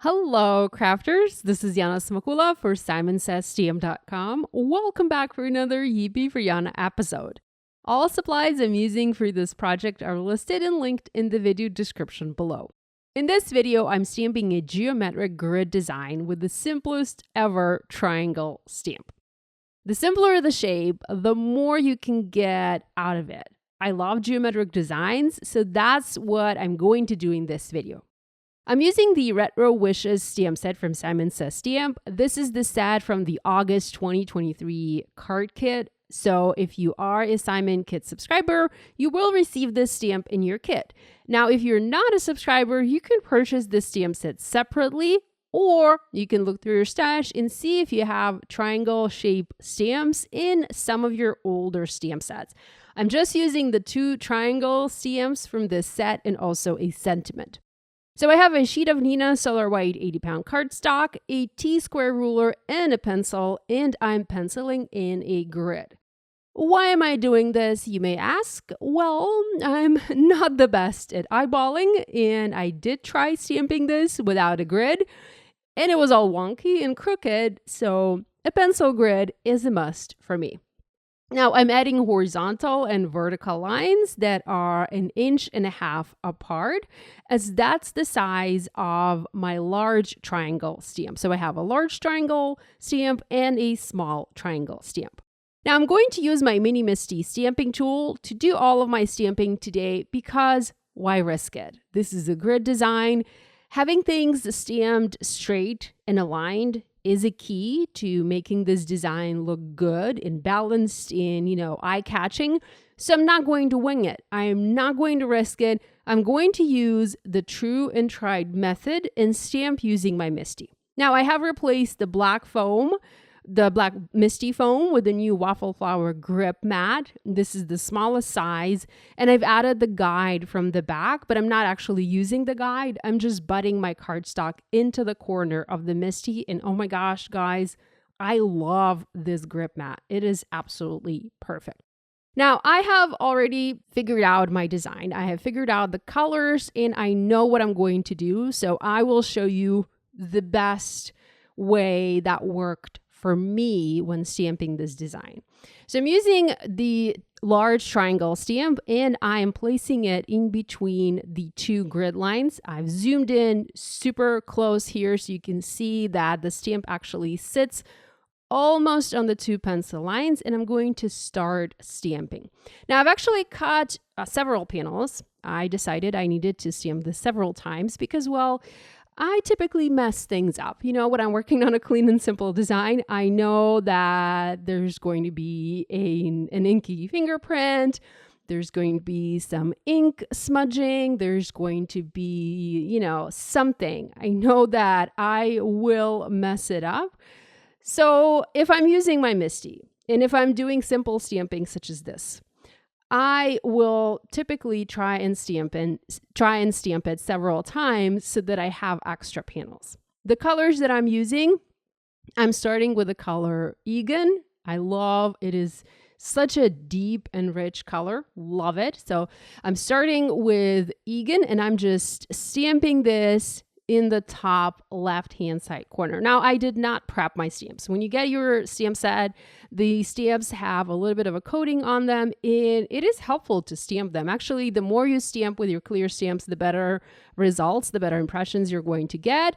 Hello, crafters. This is Yana Smakula for SimonsSaysstamp.com. Welcome back for another Yippee for Yana episode. All supplies I'm using for this project are listed and linked in the video description below. In this video, I'm stamping a geometric grid design with the simplest ever triangle stamp. The simpler the shape, the more you can get out of it. I love geometric designs, so that's what I'm going to do in this video. I'm using the Retro Wishes stamp set from Simon Says Stamp. This is the set from the August 2023 card kit. So if you are a Simon Kit subscriber, you will receive this stamp in your kit. Now, if you're not a subscriber, you can purchase this stamp set separately, or you can look through your stash and see if you have triangle shape stamps in some of your older stamp sets. I'm just using the 2 triangle stamps from this set and also a sentiment. So I have a sheet of Neenah Solar White 80-pound cardstock, a T-square ruler, and a pencil, and I'm penciling in a grid. Why am I doing this, you may ask? Well, I'm not the best at eyeballing, and I did try stamping this without a grid, and it was all wonky and crooked, so a pencil grid is a must for me. Now, I'm adding horizontal and vertical lines that are 1.5 inches apart, as that's the size of my large triangle stamp. So I have a large triangle stamp and a small triangle stamp. Now, I'm going to use my mini MISTI stamping tool to do all of my stamping today because why risk it? This is a grid design. Having things stamped straight and aligned is a key to making this design look good and balanced and, eye-catching. So I'm not going to wing it. I am not going to risk it. I'm going to use the true and tried method and stamp using my MISTI. Now, I have replaced the black MISTI foam with the new Waffle Flower grip mat. This is the smallest size, and I've added the guide from the back, but I'm not actually using the guide. I'm just butting my cardstock into the corner of the MISTI, and oh my gosh, guys, I love this grip mat. It is absolutely perfect. Now, I have already figured out my design. I have figured out the colors, and I know what I'm going to do, so I will show you the best way that worked for me when stamping this design. So I'm using the large triangle stamp and I am placing it in between the 2 grid lines. I've zoomed in super close here so you can see that the stamp actually sits almost on the 2 pencil lines, and I'm going to start stamping. Now, I've actually cut several panels. I decided I needed to stamp this several times because, well, I typically mess things up. When I'm working on a clean and simple design, I know that there's going to be an inky fingerprint, there's going to be some ink smudging, there's going to be, something. I know that I will mess it up. So if I'm using my MISTI, and if I'm doing simple stamping such as this, I will typically try and stamp it several times so that I have extra panels. The colors that I'm using, I'm starting with the color AEGEAN. I love it. Is such a deep and rich color. Love it. So I'm starting with AEGEAN and I'm just stamping this in the top left-hand side corner. Now, I did not prep my stamps. When you get your stamp set, the stamps have a little bit of a coating on them, and it is helpful to stamp them. Actually, the more you stamp with your clear stamps, the better results, the better impressions you're going to get.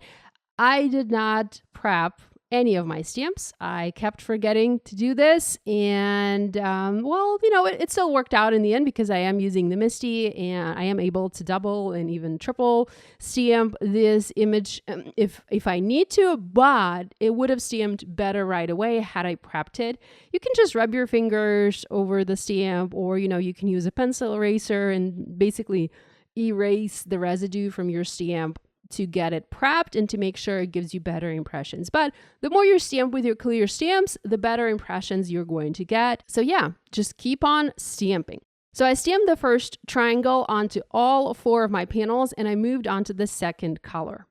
I did not prep any of my stamps. I kept forgetting to do this, and it still worked out in the end because I am using the MISTI and I am able to double and even triple stamp this image if I need to, but it would have stamped better right away had I prepped it. You can just rub your fingers over the stamp, or you can use a pencil eraser and basically erase the residue from your stamp to get it prepped and to make sure it gives you better impressions. But the more you stamp with your clear stamps, the better impressions you're going to get. So yeah, just keep on stamping. So I stamped the first triangle onto all 4 of my panels and I moved on to the second color.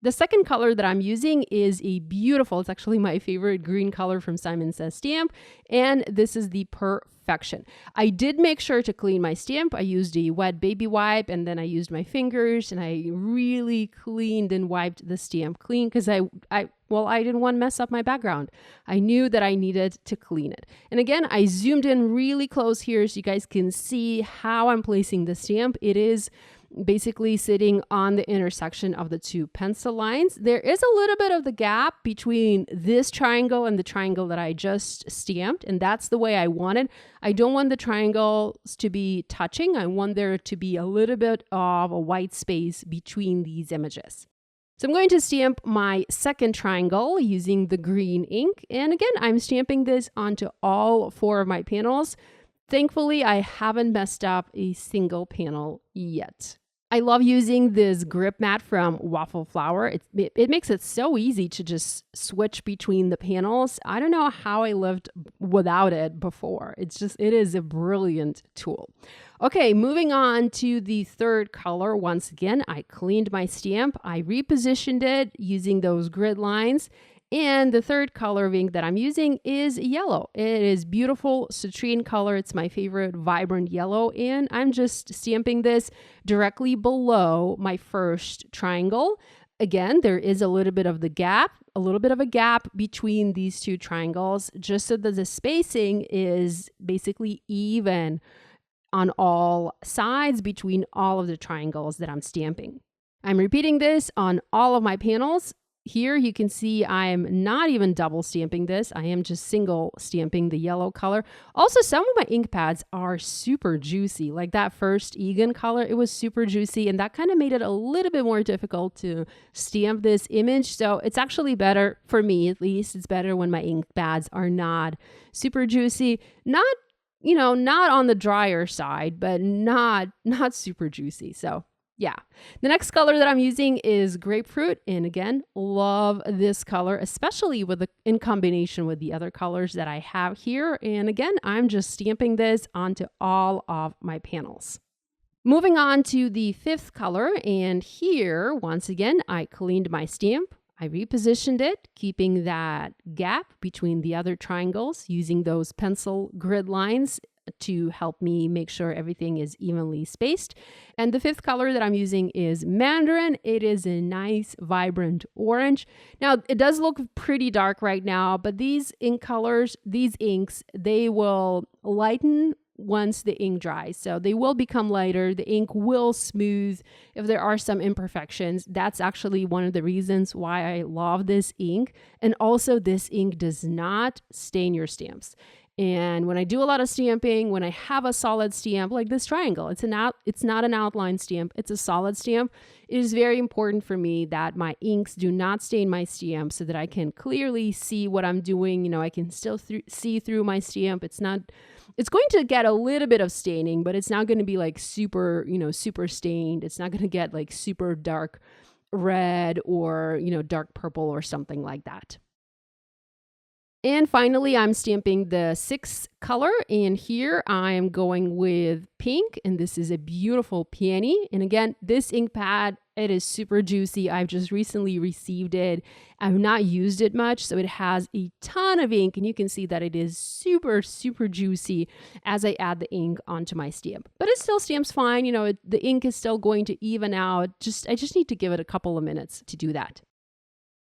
The second color that I'm using is a beautiful, it's actually my favorite green color from Says Stamp, and this is the Perfection. I did make sure to clean my stamp. I used a wet baby wipe, and then I used my fingers, and I really cleaned and wiped the stamp clean because I didn't want to mess up my background. I knew that I needed to clean it. And again, I zoomed in really close here so you guys can see how I'm placing the stamp. It is basically sitting on the intersection of the two pencil lines. There is a little bit of the gap between this triangle and the triangle that I just stamped, and that's the way I want it. I don't want the triangles to be touching. I want there to be a little bit of a white space between these images. So I'm going to stamp my second triangle using the green ink. And again, I'm stamping this onto all 4 of my panels. Thankfully, I haven't messed up a single panel yet. I love using this grip mat from Waffle Flower. It makes it so easy to just switch between the panels. I don't know how I lived without it before. It is a brilliant tool. Okay, moving on to the third color. Once again, I cleaned my stamp. I repositioned it using those grid lines. And the third color of ink that I'm using is yellow. It is beautiful citrine color. It's my favorite vibrant yellow. And I'm just stamping this directly below my first triangle. Again, there is a little bit of a gap between these two triangles, just so that the spacing is basically even on all sides between all of the triangles that I'm stamping. I'm repeating this on all of my panels. Here you can see I am not even double stamping this. I am just single stamping the yellow color. Also, some of my ink pads are super juicy. Like that first AEGEAN color, it was super juicy, and that kind of made it a little bit more difficult to stamp this image. So it's actually better, for me at least, it's better when my ink pads are not super juicy. Not on the drier side, but not super juicy. So yeah. The next color that I'm using is grapefruit. And again, love this color, especially in combination with the other colors that I have here. And again, I'm just stamping this onto all of my panels. Moving on to the fifth color. And here, once again, I cleaned my stamp. I repositioned it, keeping that gap between the other triangles, using those pencil grid lines to help me make sure everything is evenly spaced. And the fifth color that I'm using is Mandarin. It is a nice, vibrant orange. Now, it does look pretty dark right now, but these ink colors, these inks, they will lighten once the ink dries. So they will become lighter. The ink will smooth if there are some imperfections. That's actually one of the reasons why I love this ink. And also, this ink does not stain your stamps. And when I do a lot of stamping, when I have a solid stamp like this triangle, it's not an outline stamp, it's a solid stamp. It is very important for me that my inks do not stain my stamp so that I can clearly see what I'm doing. I can still see through my stamp. It's going to get a little bit of staining, but it's not going to be like super stained. It's not going to get like super dark red or, dark purple or something like that. And finally, I'm stamping the sixth color, and here I am going with pink, and this is a beautiful peony. And again, this ink pad, it is super juicy. I've just recently received it. I've not used it much, so it has a ton of ink, and you can see that it is super, super juicy as I add the ink onto my stamp. But it still stamps fine. The ink is still going to even out. I just need to give it a couple of minutes to do that.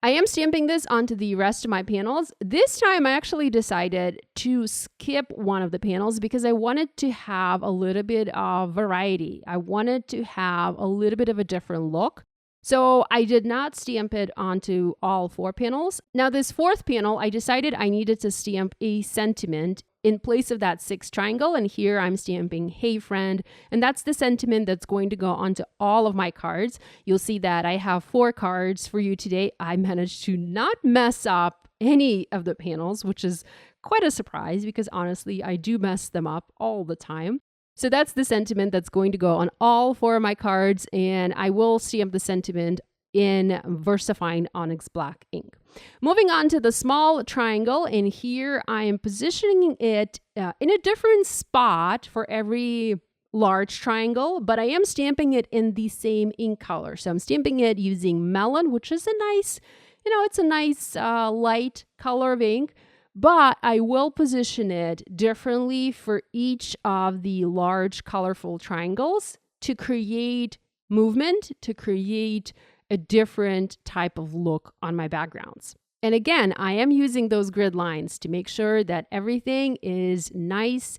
I am stamping this onto the rest of my panels. This time I actually decided to skip one of the panels because I wanted to have a little bit of variety. I wanted to have a little bit of a different look. So I did not stamp it onto all 4 panels. Now this 4th panel, I decided I needed to stamp a sentiment in place of that 6th triangle, and here I'm stamping "Hey Friend," and that's the sentiment that's going to go onto all of my cards. You'll see that I have 4 cards for you today. I managed to not mess up any of the panels, which is quite a surprise because honestly, I do mess them up all the time. So that's the sentiment that's going to go on all 4 of my cards, and I will stamp the sentiment in VersaFine ONYX black ink. Moving on to the small triangle, and here I am positioning it in a different spot for every large triangle, but I am stamping it in the same ink color. So I'm stamping it using Melon, which is a nice, it's a nice light color of ink, but I will position it differently for each of the large colorful triangles to create movement, to create a different type of look on my backgrounds. And again, I am using those grid lines to make sure that everything is nice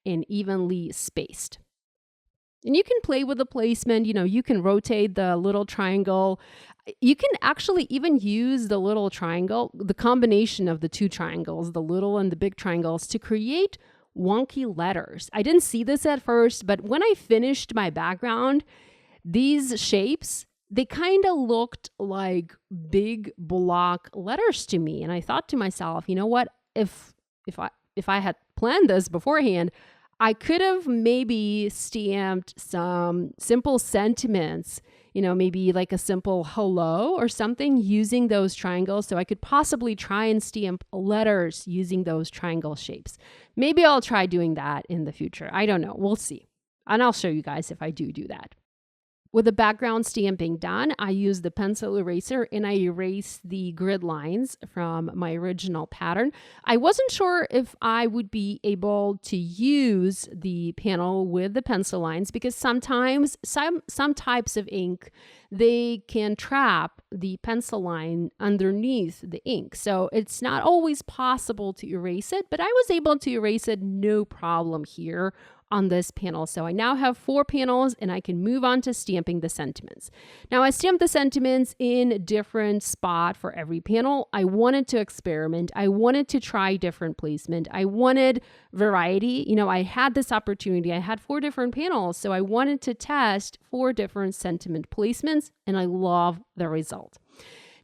and evenly spaced. And you can play with the placement, you can rotate the little triangle. You can actually even use the little triangle, the combination of the two triangles, the little and the big triangles, to create wonky letters. I didn't see this at first, but when I finished my background, these shapes, they kind of looked like big block letters to me. And I thought to myself, you know what, if I had planned this beforehand, I could have maybe stamped some simple sentiments, maybe like a simple hello or something using those triangles. So I could possibly try and stamp letters using those triangle shapes. Maybe I'll try doing that in the future. I don't know. We'll see. And I'll show you guys if I do that. With the background stamping done, I use the pencil eraser and I erase the grid lines from my original pattern. I wasn't sure if I would be able to use the panel with the pencil lines because sometimes some types of ink, they can trap the pencil line underneath the ink. So it's not always possible to erase it, but I was able to erase it no problem here on this panel. So I now have 4 panels and I can move on to stamping the sentiments. Now I stamped the sentiments in a different spot for every panel. I wanted to experiment. I wanted to try different placement. I wanted variety. I had this opportunity. I had 4 different panels. So I wanted to test 4 different sentiment placements and I love the result.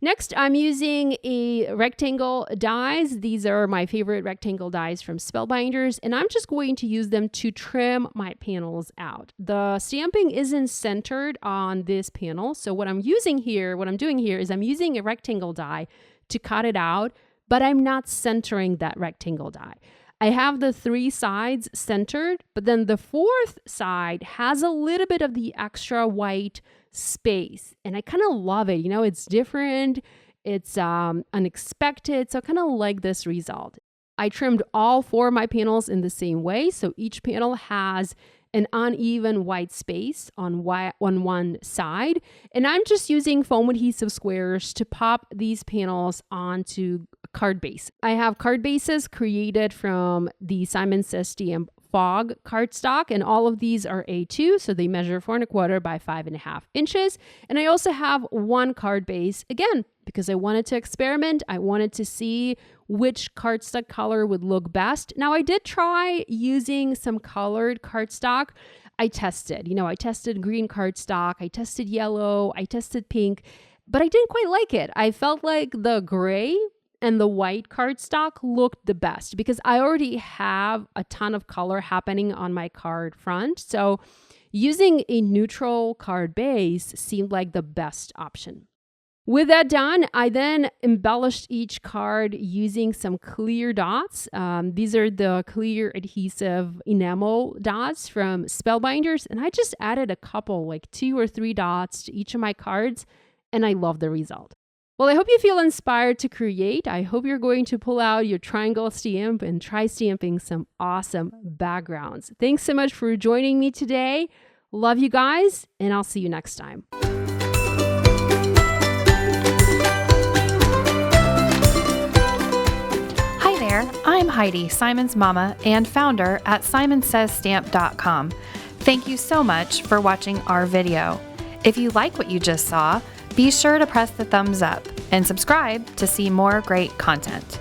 Next, I'm using a rectangle dies. These are my favorite rectangle dies from Spellbinders, and I'm just going to use them to trim my panels out. The stamping isn't centered on this panel, so what I'm doing here is I'm using a rectangle die to cut it out, but I'm not centering that rectangle die. I have the 3 sides centered, but then the 4th side has a little bit of the extra white space. And I kind of love it. It's different. It's unexpected. So I kind of like this result. I trimmed all 4 of my panels in the same way. So each panel has an uneven white space on one side. And I'm just using foam adhesive squares to pop these panels onto card base. I have card bases created from the Says Stamp Fog cardstock, and all of these are A2, so they measure 4 1/4 by 5.5 inches. And I also have 1 card base, again, because I wanted to experiment. I wanted to see which cardstock color would look best. Now, I did try using some colored cardstock. I tested green cardstock, I tested yellow, I tested pink, but I didn't quite like it. I felt like the gray and the white cardstock looked the best because I already have a ton of color happening on my card front. So using a neutral card base seemed like the best option. With that done, I then embellished each card using some clear dots. These are the clear adhesive enamel dots from Spellbinders, and I just added a couple, like 2 or 3 dots to each of my cards, and I love the result. Well, I hope you feel inspired to create. I hope you're going to pull out your triangle stamp and try stamping some awesome backgrounds. Thanks so much for joining me today. Love you guys, and I'll see you next time. Hi there, I'm Heidi, Simon's mama and founder at SimonsSaysStamp.com. Thank you so much for watching our video. If you like what you just saw, be sure to press the thumbs up and subscribe to see more great content.